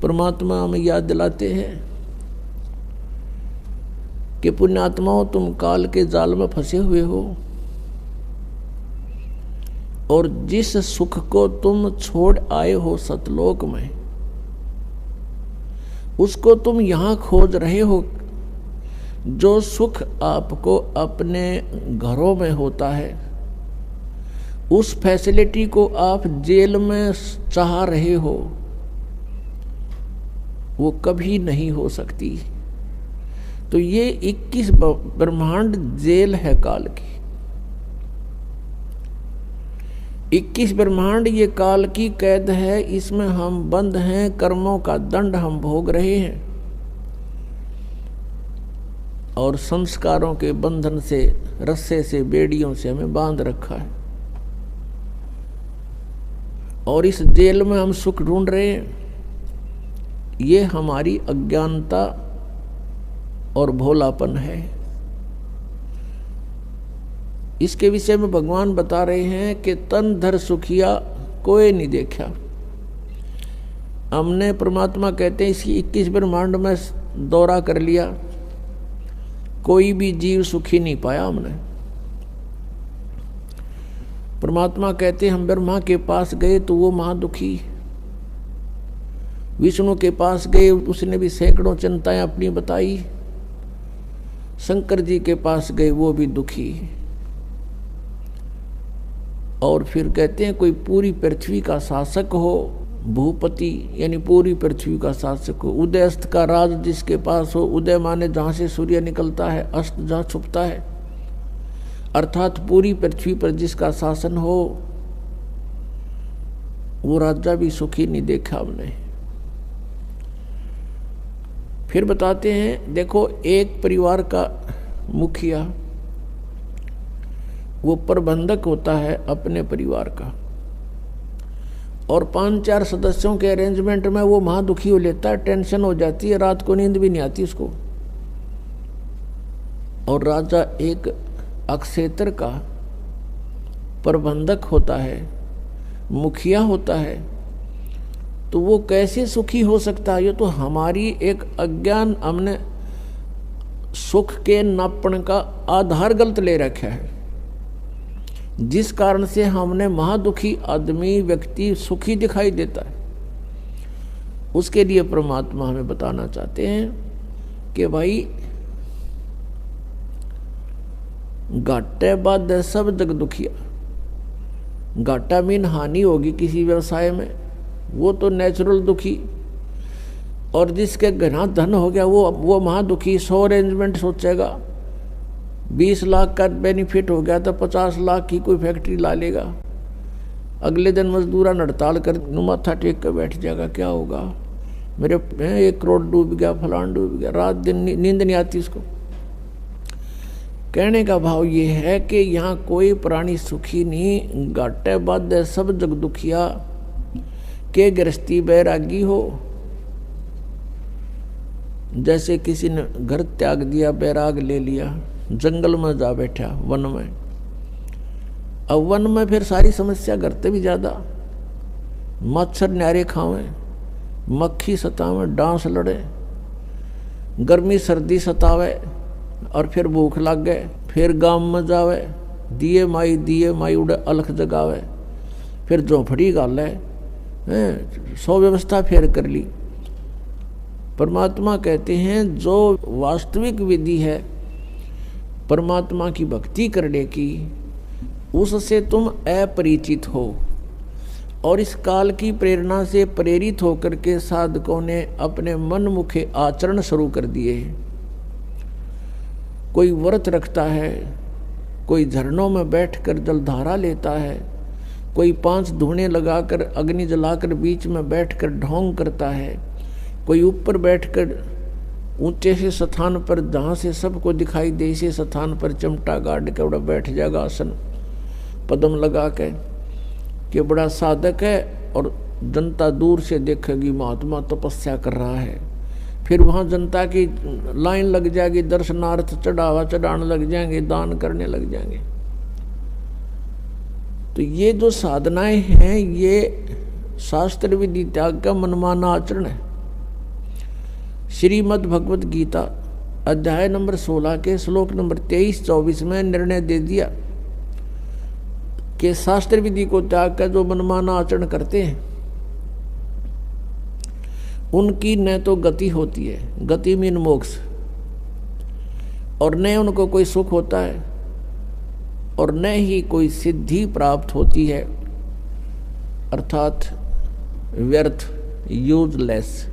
परमात्मा हमें याद दिलाते हैं कि पुण्यात्माओं, तुम काल के जाल में फंसे हुए हो और जिस सुख को तुम छोड़ आए हो सतलोक में, उसको तुम यहां खोज रहे हो। जो सुख आपको अपने घरों में होता है, उस फैसिलिटी को आप जेल में चाह रहे हो, वो कभी नहीं हो सकती। तो ये 21 ब्रह्मांड जेल है काल की। 21 ब्रह्मांड ये काल की कैद है, इसमें हम बंद हैं, कर्मों का दंड हम भोग रहे हैं और संस्कारों के बंधन से, रस्से से, बेड़ियों से हमें बांध रखा है और इस जेल में हम सुख ढूंढ रहे हैं। ये हमारी अज्ञानता और भोलापन है। इसके विषय में भगवान बता रहे हैं कि तन धर सुखिया कोई नहीं देखा। हमने, परमात्मा कहते हैं, इसकी 21 ब्रह्मांड में दौरा कर लिया, कोई भी जीव सुखी नहीं पाया हमने। परमात्मा कहते हम ब्रह्मा के पास गए तो वो महादुखी, विष्णु के पास गए उसने भी सैकड़ों चिंताएं अपनी बताई, शंकर जी के पास गए वो भी दुखी। और फिर कहते हैं कोई पूरी पृथ्वी का शासक हो, भूपति यानी पूरी पृथ्वी का शासक हो, उदय अस्त का राज जिसके पास हो, उदय माने जहां से सूर्य निकलता है, अस्त जहां छुपता है, अर्थात पूरी पृथ्वी पर जिसका शासन हो, वो राजा भी सुखी नहीं देखा हमने। फिर बताते हैं, देखो एक परिवार का मुखिया वो प्रबंधक होता है अपने परिवार का, और 5-4 सदस्यों के अरेंजमेंट में वो महादुखी हो लेता है, टेंशन हो जाती है, रात को नींद भी नहीं आती उसको। और राजा एक अक्षेत्र का प्रबंधक होता है, मुखिया होता है, तो वो कैसे सुखी हो सकता है? ये तो हमारी एक अज्ञान, हमने सुख के नापण का आधार गलत ले रखा है, जिस कारण से हमने महादुखी आदमी, व्यक्ति सुखी दिखाई देता है। उसके लिए परमात्मा हमें बताना चाहते हैं कि भाई घाटे बाद सब जग दुखिया। घाटा मीन हानि होगी किसी व्यवसाय में, वो तो नेचुरल दुखी, और जिसके घना धन हो गया वो महादुखी। 100 अरेंजमेंट सोचेगा, 20 लाख का बेनिफिट हो गया तो 50 लाख की कोई फैक्ट्री ला लेगा, अगले दिन मजदूरा हड़ताल कर माथा टेक कर बैठ जाएगा, क्या होगा मेरे 1 करोड़ डूब गया, फलान डूब गया, रात दिन नींद नहीं आती उसको। कहने का भाव ये है कि यहाँ कोई प्राणी सुखी नहीं, घाटे बाद सब जग दुखिया के गृहस्थी बैरागी हो। जैसे किसी ने घर त्याग दिया, बैराग ले लिया, जंगल में जा बैठा, वन में। अब वन में फिर सारी समस्या करते भी ज्यादा, मच्छर न्यारे खावे, मक्खी सतावे, डांस लड़े, गर्मी सर्दी सतावे, और फिर भूख लग गए, फिर गांव में जावे, दिए माई उड़े अलख जगावे, फिर झोंपड़ी गाले, 100 व्यवस्था फिर कर ली। परमात्मा कहते हैं जो वास्तविक विधि है परमात्मा की भक्ति करने की, उससे तुम अपरिचित हो, और इस काल की प्रेरणा से प्रेरित होकर के साधकों ने अपने मनमुखे आचरण शुरू कर दिए हैं। कोई व्रत रखता है, कोई झरनों में बैठकर जलधारा लेता है, कोई 5 धूने लगाकर अग्नि जलाकर बीच में बैठकर ढोंग करता है, कोई ऊपर बैठकर ऊंचे से स्थान पर जहाँ से सबको दिखाई दे इसे स्थान पर चिमटा गाड़ के बड़ा बैठ जाएगा आसन पद्म लगा के, कि बड़ा साधक है, और जनता दूर से देखेगी महात्मा तपस्या कर रहा है। फिर वहाँ जनता की लाइन लग जाएगी, दर्शनार्थ चढ़ावा चढ़ाने लग जाएंगे, दान करने लग जाएंगे। तो ये जो साधनाएं हैं ये शास्त्र विधि त्याग का मनमाना आचरण है। श्रीमद् भगवत गीता अध्याय नंबर 16 के श्लोक नंबर 23-24 में निर्णय दे दिया कि शास्त्र विधि को त्याग कर जो मनमाना आचरण करते हैं उनकी न तो गति होती है, गति मीन मोक्ष, और न उनको कोई सुख होता है और न ही कोई सिद्धि प्राप्त होती है, अर्थात व्यर्थ, यूजलेस।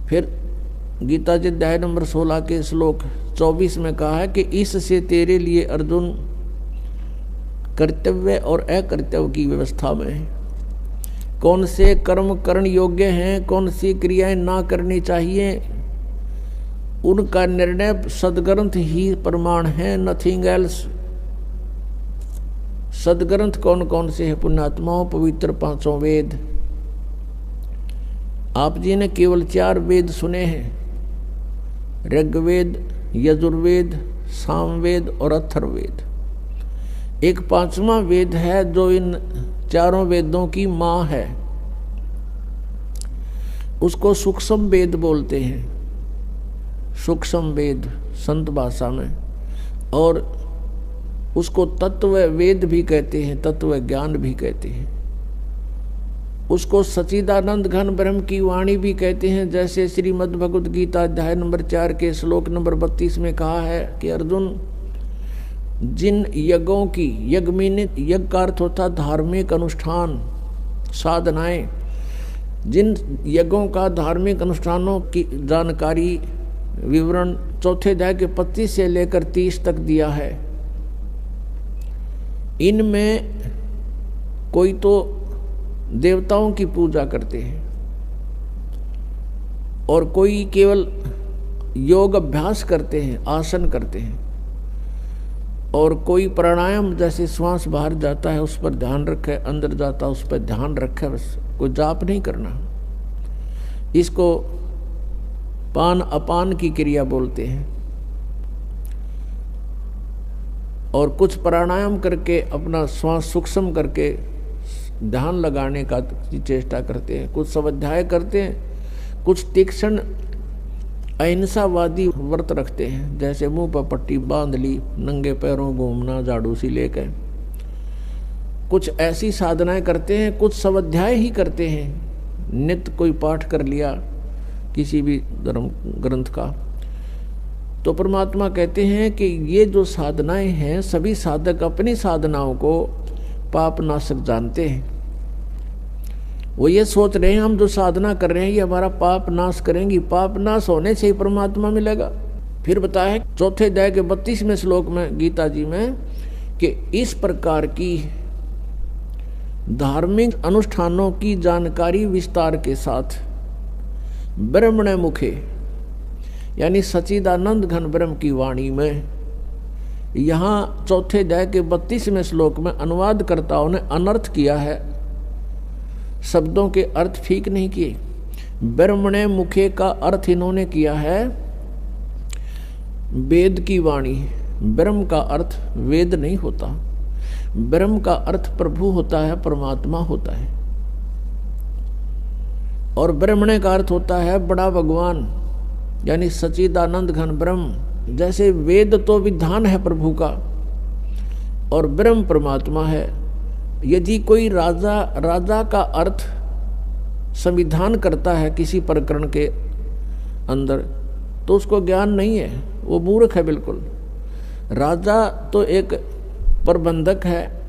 फिर गीता जी अध्याय नंबर 16 के श्लोक 24 में कहा है कि इससे तेरे लिए अर्जुन कर्तव्य और अकर्तव्य की व्यवस्था में है, कौन से कर्म करण योग्य हैं, कौन सी क्रियाएं ना करनी चाहिए, उनका निर्णय सदग्रंथ ही प्रमाण है, नथिंग एल्स। सदग्रंथ कौन कौन से हैं? पुण्यात्माओं, पवित्र 5 वेद। आप जी ने केवल 4 वेद सुने हैं, ऋग्वेद, यजुर्वेद, सामवेद और अथर्ववेद। एक 5वां वेद है जो इन 4 वेदों की माँ है, उसको सूक्ष्म वेद बोलते हैं, सूक्ष्म वेद संत भाषा में, और उसको तत्व वेद भी कहते हैं, तत्व ज्ञान भी कहते हैं। उसको सच्चिदानंद घन ब्रह्म की वाणी भी कहते हैं, जैसे श्रीमद् भगवत गीता अध्याय नंबर 4 के श्लोक नंबर 32 में कहा है कि अर्जुन, जिन यज्ञों की, यज्ञ का अर्थ होता धार्मिक अनुष्ठान, साधनाएं, जिन यज्ञों का, धार्मिक अनुष्ठानों की जानकारी विवरण 4 अध्याय के 25 से लेकर 30 तक दिया है। इनमें कोई तो देवताओं की पूजा करते हैं और कोई केवल योग अभ्यास करते हैं, आसन करते हैं, और कोई प्राणायाम, जैसे श्वास बाहर जाता है उस पर ध्यान रखे, अंदर जाता उस पर ध्यान रखे, बस कोई जाप नहीं करना। इसको पान अपान की क्रिया बोलते हैं। और कुछ प्राणायाम करके अपना श्वास सूक्ष्म करके ध्यान लगाने का चेष्टा करते हैं, कुछ स्वाध्याय करते हैं, कुछ तीक्ष्ण अहिंसावादी व्रत रखते हैं, जैसे मुंह पर पट्टी बांध ली, नंगे पैरों घूमना, झाड़ू सी लेकर, कुछ ऐसी साधनाएं करते हैं, कुछ स्वाध्याय ही करते हैं, नित्य कोई पाठ कर लिया किसी भी धर्म ग्रंथ का। तो परमात्मा कहते हैं कि ये जो साधनाएं हैं, सभी साधक अपनी साधनाओं को पाप नाशक जानते हैं। वो ये सोच रहे हैं हम जो साधना कर रहे हैं ये हमारा पाप नाश करेंगी, पाप नाश होने से ही परमात्मा मिलेगा। फिर बताया है 4 अध्याय के 32वें श्लोक में गीता जी में कि इस प्रकार की धार्मिक अनुष्ठानों की जानकारी विस्तार के साथ ब्रह्मणे मुखे, यानी सच्चिदानंद घन ब्रह्म की वाणी में, यहाँ 4 अध्याय के 32वें श्लोक में अनुवादकर्ताओं ने अनर्थ किया है, शब्दों के अर्थ ठीक नहीं किए। ब्रह्मणे मुखे का अर्थ इन्होंने किया है वेद की वाणी। ब्रह्म का अर्थ वेद नहीं होता, ब्रह्म का अर्थ प्रभु होता है, परमात्मा होता है, और ब्रह्मणे का अर्थ होता है बड़ा भगवान, यानी सच्चिदानंद घन ब्रह्म। जैसे वेद तो विधान है प्रभु का और ब्रह्म परमात्मा है। यदि कोई राजा का अर्थ संविधान करता है किसी प्रकरण के अंदर, तो उसको ज्ञान नहीं है, वो मूर्ख है बिल्कुल। राजा तो एक प्रबंधक है,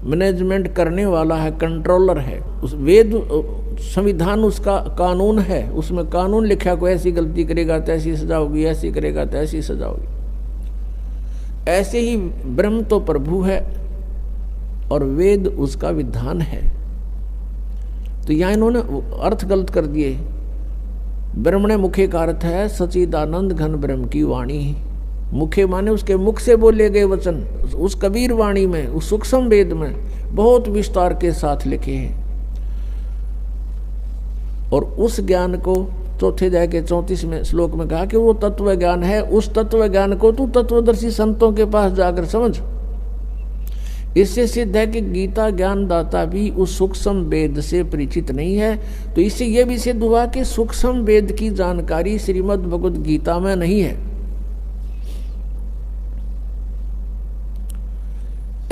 मैनेजमेंट करने वाला है, कंट्रोलर है। उस वेद संविधान उसका कानून है, उसमें कानून लिखा, कोई ऐसी गलती करेगा तो ऐसी सजा होगी, ऐसी करेगा तो ऐसी सजा होगी। ऐसे ही ब्रह्म तो प्रभु है और वेद उसका विधान है। तो यहाँ इन्होंने अर्थ गलत कर दिए। ब्रह्मणे मुखे का अर्थ है सच्चिदानंद घन ब्रह्म की वाणी। मुखे माने उसके मुख से बोले गए वचन, उस कबीर वाणी में, उस सूक्ष्म वेद में बहुत विस्तार के साथ लिखे हैं। और उस ज्ञान को 4 अध्याय के 34वें श्लोक में कहा कि वो तत्व ज्ञान है। उस तत्व ज्ञान को तू तत्वदर्शी संतों के पास जाकर समझ। इससे सिद्ध है कि गीता ज्ञानदाता भी उस सूक्ष्म वेद से परिचित नहीं है। तो इससे यह भी सिद्ध हुआ कि सूक्ष्म वेद की जानकारी श्रीमद् भगवद गीता में नहीं है।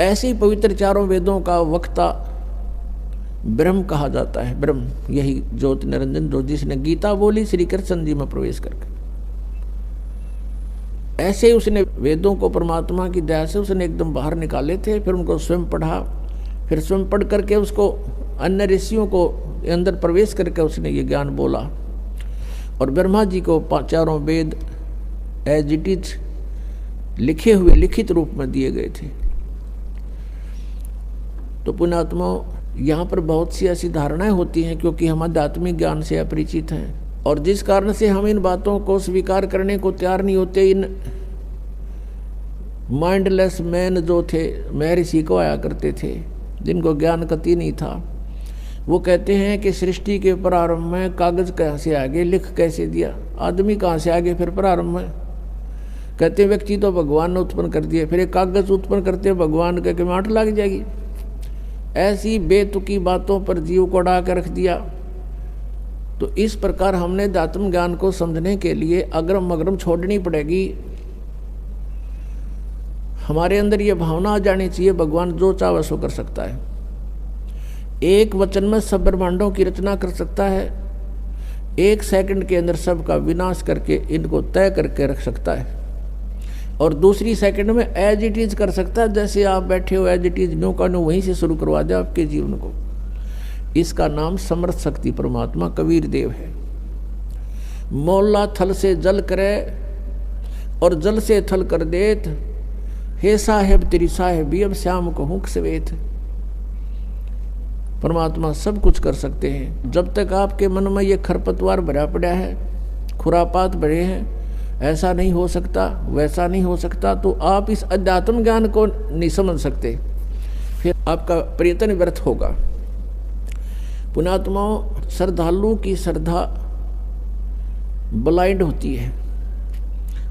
ऐसे ही पवित्र चारों वेदों का वक्ता ब्रह्म कहा जाता है। ब्रह्म यही ज्योति निरंजन जो जिसने गीता बोली श्री कृष्ण जी में प्रवेश करके। ऐसे ही उसने वेदों को परमात्मा की दया से उसने एकदम बाहर निकाले थे, फिर उनको स्वयं पढ़ा, फिर स्वयं पढ़ करके उसको अन्य ऋषियों को अंदर प्रवेश करके उसने ये ज्ञान बोला। और ब्रह्मा जी को चारों वेद एज इट इज लिखे हुए लिखित रूप में दिए गए थे। तो पुण्यात्माओं, यहाँ पर बहुत सी ऐसी धारणाएं होती हैं क्योंकि हम आध्यात्मिक ज्ञान से अपरिचित हैं, और जिस कारण से हम इन बातों को स्वीकार करने को तैयार नहीं होते। इन माइंडलेस मैन जो थे, महर्षि को आया करते थे, जिनको ज्ञान कति नहीं था, वो कहते हैं कि सृष्टि के प्रारंभ में कागज कहाँ से आगे, लिख कैसे दिया, आदमी कहाँ से आगे फिर प्रारंभ में। कहते व्यक्ति तो भगवान ने उत्पन्न कर दिए, फिर एक कागज उत्पन्न करते भगवान के माट लग जाएगी। ऐसी बेतुकी बातों पर जीव को अड़ा कर रख दिया। तो इस प्रकार हमने अध्यात्म ज्ञान को समझने के लिए अग्रम अग्रम छोड़नी पड़ेगी। हमारे अंदर ये भावना आ जानी चाहिए भगवान जो चाहे सो कर सकता है, एक वचन में सब ब्रह्मांडों की रचना कर सकता है, एक सेकंड के अंदर सबका विनाश करके इनको तय करके रख सकता है, और दूसरी सेकंड में एज इट इज कर सकता है। जैसे आप बैठे हो एज इट इज न्यू का न्यू वहीं से शुरू करवा दे आपके जीवन को। इसका नाम समर्थ शक्ति परमात्मा कबीर देव है। मौला थल से जल करे और जल से थल कर देत, हे साहेब तेरी साहेबी अब श्याम को हुक सवेत। परमात्मा सब कुछ कर सकते हैं। जब तक आपके मन में ये खरपतवार भरा पड़ा है, खुरापात भरे हैं, ऐसा नहीं हो सकता वैसा नहीं हो सकता, तो आप इस अध्यात्म ज्ञान को नहीं समझ सकते, फिर आपका प्रयत्न व्यर्थ होगा। पुण्यात्माओं, श्रद्धालु की श्रद्धा ब्लाइंड होती है,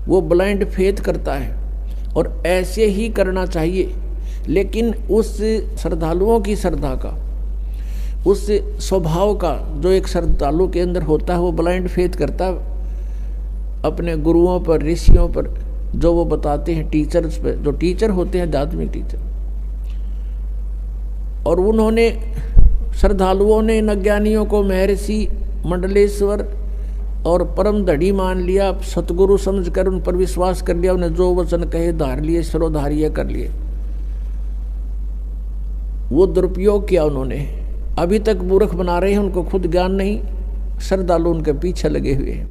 वो ब्लाइंड फेथ करता है, और ऐसे ही करना चाहिए। लेकिन उस श्रद्धालुओं की श्रद्धा का, उस स्वभाव का जो एक श्रद्धालु के अंदर होता है, वो ब्लाइंड फेथ करता है अपने गुरुओं पर, ऋषियों पर, जो वो बताते हैं, टीचर्स पर, जो टीचर होते हैं आध्यात्मिक टीचर। और उन्होंने श्रद्धालुओं ने इन अज्ञानियों को महर्षि, मंडलेश्वर और परम धड़ी मान लिया, सतगुरु समझकर उन पर विश्वास कर लिया, उन्हें जो वचन कहे धार लिए, सरोधार्य कर लिए। वो दुरुपयोग किया उन्होंने। अभी तक मूर्ख बना रहे हैं, उनको खुद ज्ञान नहीं, श्रद्धालु उनके पीछे लगे हुए हैं।